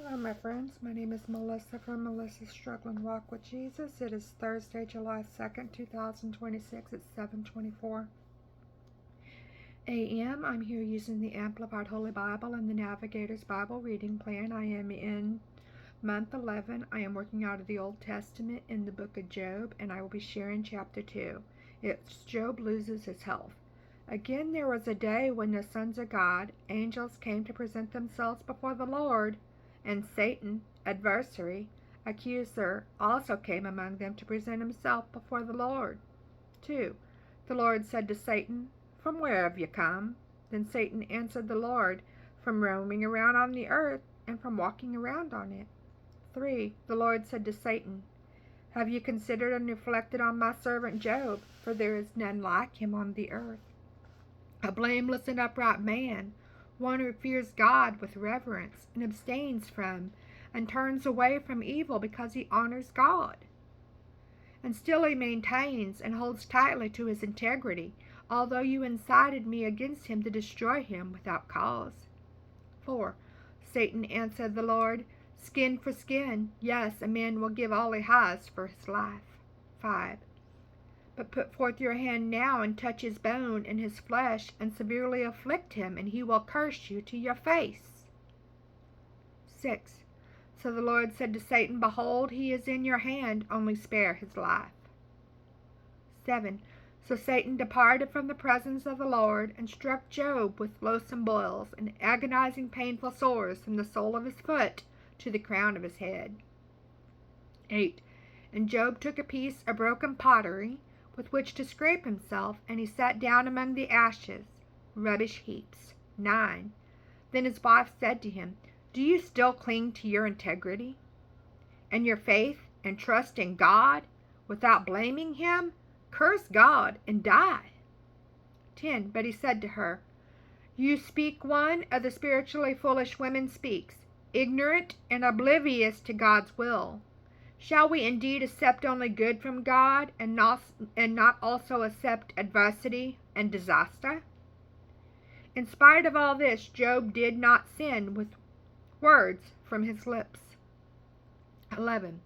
Hello, my friends. My name is Melissa from Melissa's Struggling Walk with Jesus. It is Thursday, July 2nd, 2026 at 7:24 a.m. I'm here using the Amplified Holy Bible and the Navigator's Bible reading plan. I am in month 11. I am working out of the Old Testament in the book of Job, and I will be sharing chapter 2. It's Job loses his health. Again, there was a day when the sons of God, angels, came to present themselves before the Lord, and Satan, adversary, accuser, also came among them to present himself before the Lord. 2. The Lord said to Satan, "From where have you come?" Then Satan answered the Lord, "From roaming around on the earth, and from walking around on it." 3. The Lord said to Satan, "Have you considered and reflected on my servant Job? For there is none like him on the earth, a blameless and upright man, one who fears God with reverence, and abstains from and turns away from evil because he honors God. And still he maintains and holds tightly to his integrity, although you incited me against him to destroy him without cause." 4. Satan answered the Lord, "Skin for skin. Yes, a man will give all he has for his life." 5. But put forth your hand now and touch his bone and his flesh, and severely afflict him, and he will curse you to your face. 6. So the Lord said to Satan, "Behold, he is in your hand, only spare his life." 7. So Satan departed from the presence of the Lord, and struck Job with loathsome boils and agonizing painful sores from the sole of his foot to the crown of his head. 8. And Job took a piece of broken pottery with which to scrape himself, and he sat down among the ashes, rubbish heaps. 9. Then his wife said to him, "Do you still cling to your integrity and your faith and trust in God without blaming him? Curse God and die." 10. But he said to her, "You speak one of the spiritually foolish women speaks, ignorant and oblivious to God's will. Shall we indeed accept only good from God, and not also accept adversity and disaster?" In spite of all this, Job did not sin with words from his lips. 11.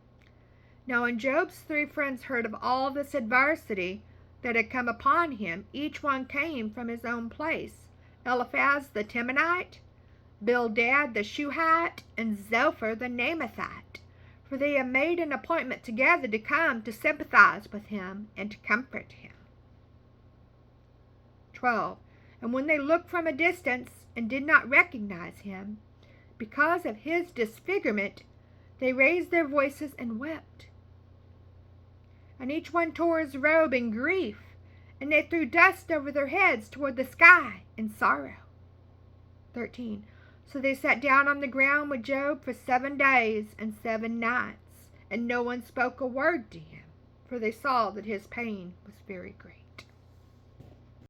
Now when Job's 3 friends heard of all this adversity that had come upon him, each one came from his own place: Eliphaz the Temanite, Bildad the Shuhite, and Zophar the Naamathite. For they had made an appointment together to come to sympathize with him and to comfort him. 12. And when they looked from a distance and did not recognize him, because of his disfigurement, they raised their voices and wept. And each one tore his robe in grief, and they threw dust over their heads toward the sky in sorrow. 13. So they sat down on the ground with Job for 7 days and 7 nights, and no one spoke a word to him, for they saw that his pain was very great.